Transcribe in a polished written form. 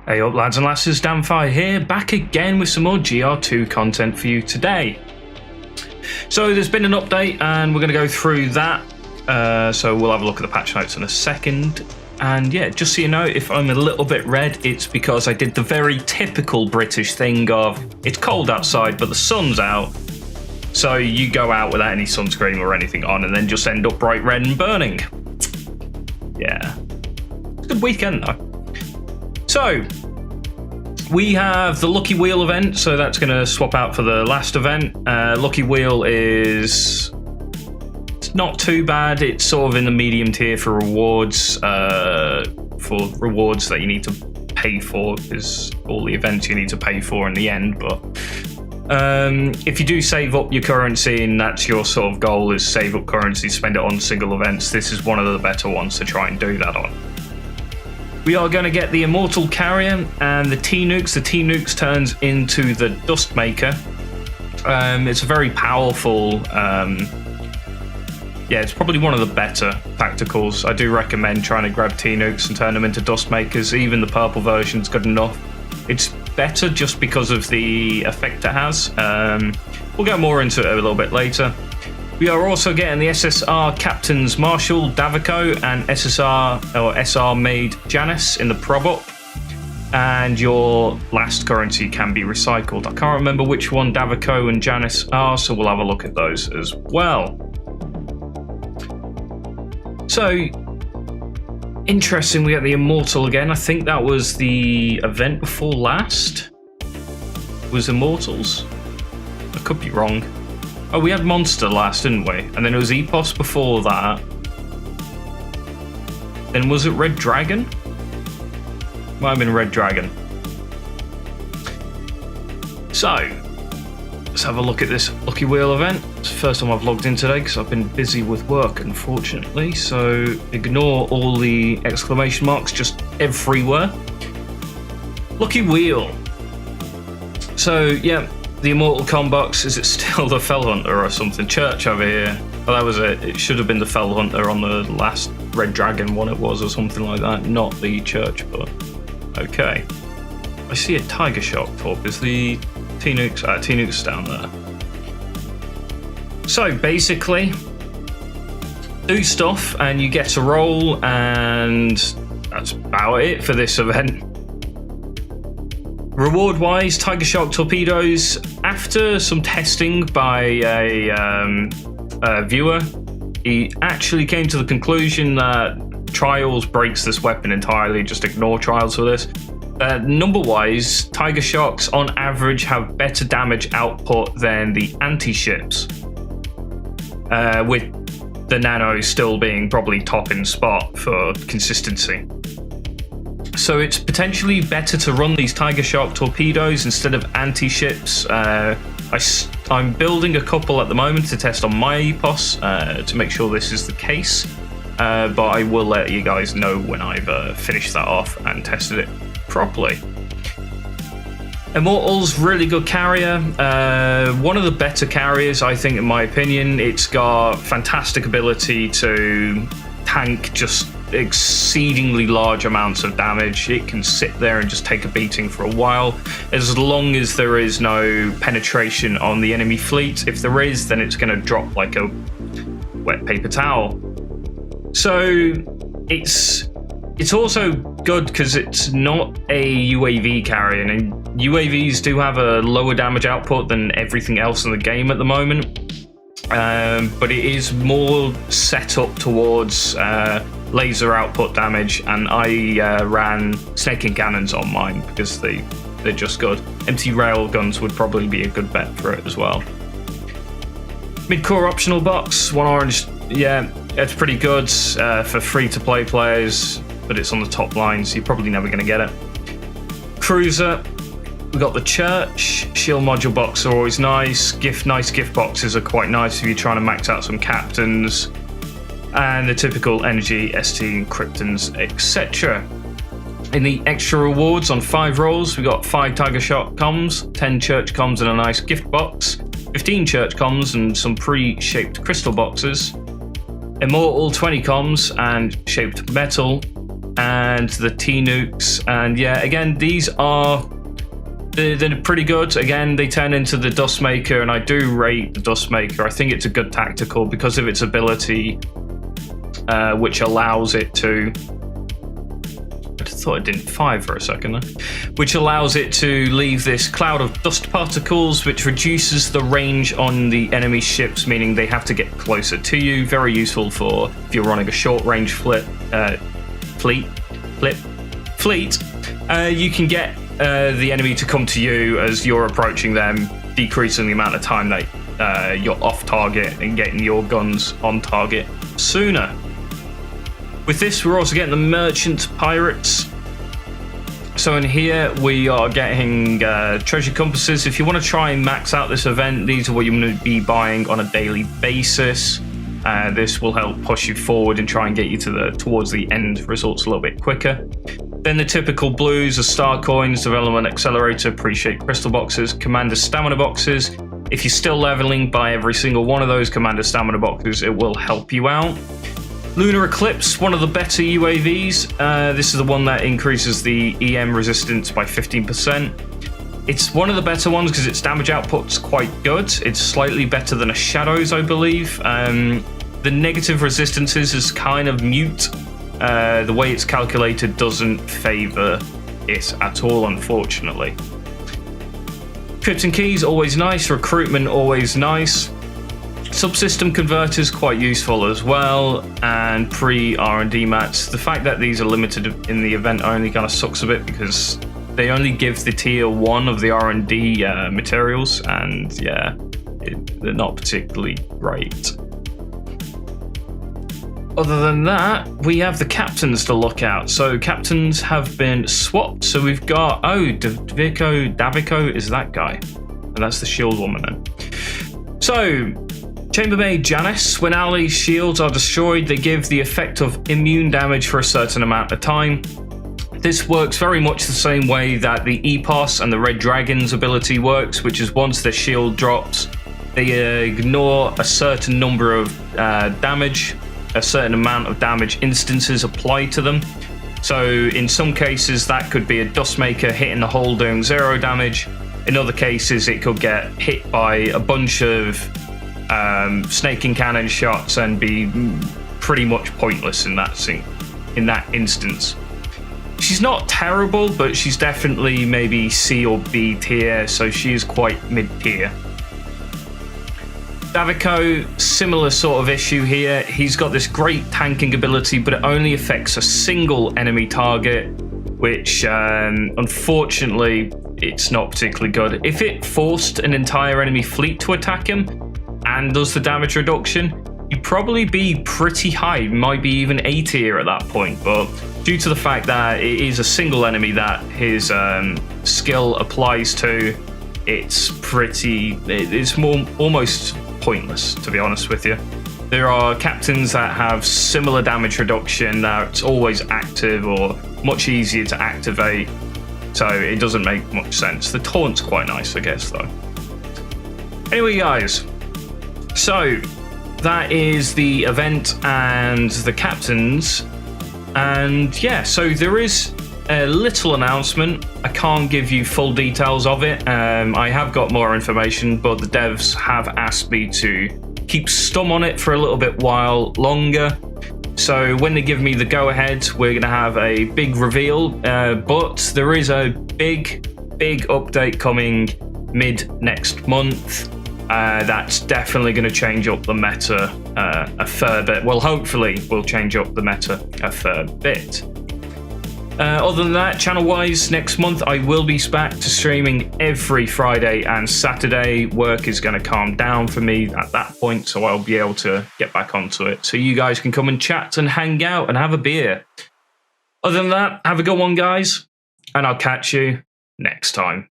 Hey up lads and lasses, Danfire here, back again with some more GR2 content for you today. So there's been an update and we're going to go through that, so we'll have a look at the patch notes in a second. And yeah, just so you know, if I'm a little bit red, it's because I did the very typical British thing of, it's cold outside but the sun's out, so you go out without any sunscreen or anything on and then just end up bright red and burning. Yeah, it's a good weekend though. So, we have the Lucky Wheel event, so that's going to swap out for the last event. Lucky Wheel it's not too bad. It's sort of in the medium tier for rewards that you need to pay for, because all the events you need to pay for in the end. But if you do save up your currency, and that's your sort of goal, is save up currency, spend it on single events, this is one of the better ones to try and do that on. We are going to get the Immortal Carrier and the T-Nukes. The T-Nukes turns into the Dustmaker. It's a very powerful... yeah, it's probably one of the better tacticals. I do recommend trying to grab T-Nukes and turn them into Dustmakers. Even the purple version's good enough. It's better just because of the effect it has. We'll go more into it a little bit later. We are also getting the SSR Captains Marshall Davico and SR made Janice in the Probot. And your last currency can be recycled. I can't remember which one Davico and Janice are, so we'll have a look at those as well. So, interesting, we get the Immortal again. I think that was the event before last. Was Immortals? I could be wrong. Oh, we had Monster last, didn't we? And then it was Epos before that. Then was it Red Dragon? Might have been Red Dragon. So, let's have a look at this Lucky Wheel event. It's the first time I've logged in today because I've been busy with work, unfortunately. So, ignore all the exclamation marks just everywhere. Lucky Wheel. So, yeah. The Immortal Combox, is it still the Fell Hunter or something? Church over here. Well, that was it. It should have been the Fell Hunter on the last Red Dragon one it was, or something like that. Not the Church, but okay. I see a Tiger Shock Torp. Is the T-Nukes? T-Nukes down there. So basically, do stuff and you get a roll, and that's about it for this event. Reward-wise, Tiger Shock torpedoes. After some testing by a viewer, he actually came to the conclusion that Trials breaks this weapon entirely. Just ignore Trials for this. Number-wise, Tiger Shocks on average have better damage output than the anti-ships, with the Nano still being probably top in spot for consistency. So it's potentially better to run these Tiger Shark torpedoes instead of anti-ships. I'm building a couple at the moment to test on my Epos to make sure this is the case. But I will let you guys know when I've finished that off and tested it properly. Immortal's really good carrier. One of the better carriers, I think, in my opinion. It's got fantastic ability to tank just exceedingly large amounts of damage. It can sit there and just take a beating for a while, as long as there is no penetration on the enemy fleet. If there is, then it's going to drop like a wet paper towel. So it's also good because it's not a UAV carrier, and UAVs do have a lower damage output than everything else in the game at the moment. But it is more set up towards laser output damage, and I ran snaking cannons on mine because they're just good. Empty rail guns would probably be a good bet for it as well. Mid-core optional box, one orange, yeah, it's pretty good for free-to-play players, but it's on the top line, so you're probably never going to get it. Cruiser. We've got the Church. Shield module box are always nice. Nice gift boxes are quite nice if you're trying to max out some captains. And the typical energy, ST, Kryptons, etc. In the extra rewards on 5 rolls, we got 5 Tiger Shark comms, 10 Church comms and a nice gift box, 15 Church comms and some pre-shaped crystal boxes, Immortal 20 comms and shaped metal, and the T-Nukes. And yeah, again, these are... They're pretty good. Again, they turn into the Dustmaker, and I do rate the Dustmaker. I think it's a good tactical because of its ability, which allows it to... I just thought it didn't fire for a second there. Which allows it to leave this cloud of dust particles, which reduces the range on the enemy ships, meaning they have to get closer to you. Very useful for if you're running a short-range fleet. You can get the enemy to come to you as you're approaching them, decreasing the amount of time that you're off target and getting your guns on target sooner. With this, we're also getting the Merchant Pirates. So in here, we are getting treasure compasses. If you want to try and max out this event, these are what you're going to be buying on a daily basis. This will help push you forward and try and get you towards the end results a little bit quicker. Then the typical blues are star coins, development accelerator, appreciate crystal boxes, commander stamina boxes. If you're still leveling, buy every single one of those commander stamina boxes. It will help you out. Lunar Eclipse, one of the better UAVs. This is the one that increases the EM resistance by 15%. It's one of the better ones because its damage output's quite good. It's slightly better than a Shadows, I believe. The negative resistances is kind of mute. The way it's calculated doesn't favor it at all, unfortunately. Krypton Keys, always nice. Recruitment, always nice. Subsystem converters, quite useful as well. And pre-R&D mats. The fact that these are limited in the event only kind of sucks a bit because they only give the tier 1 of the R&D materials, and yeah, they're not particularly great. Other than that, we have the captains to look out. So captains have been swapped. So we've got, Daviko is that guy. And that's the shield woman then. So, Chambermaid Janice, when ally shields are destroyed, they give the effect of immune damage for a certain amount of time. This works very much the same way that the EPOS and the Red Dragon's ability works, which is once their shield drops, they ignore a certain number of damage, a certain amount of damage instances apply to them. So in some cases that could be a Dustmaker hitting the hull doing 0 damage. In other cases it could get hit by a bunch of snaking cannon shots and be pretty much pointless in that instance. She's not terrible, but she's definitely maybe C or B tier, so she is quite mid-tier. Daviko, similar sort of issue here. He's got this great tanking ability, but it only affects a single enemy target, which unfortunately, it's not particularly good. If it forced an entire enemy fleet to attack him and does the damage reduction, you'd probably be pretty high, might be even A tier at that point, but due to the fact that it is a single enemy that his skill applies to, it's almost pointless, to be honest with you. There are captains that have similar damage reduction that's always active or much easier to activate, so it doesn't make much sense. The taunt's quite nice, I guess, though. Anyway, guys, so that is the event and the captains. And yeah, so there is a little announcement. I can't give you full details of it. I have got more information, but the devs have asked me to keep stum on it for a little bit while longer. So when they give me the go-ahead, we're going to have a big reveal. But there is a big update coming mid next month. That's definitely going to change up the meta a fair bit. Well, hopefully we'll change up the meta a fair bit. Other than that, channel-wise, next month I will be back to streaming every Friday and Saturday. Work is going to calm down for me at that point, so I'll be able to get back onto it. So you guys can come and chat and hang out and have a beer. Other than that, have a good one, guys, and I'll catch you next time.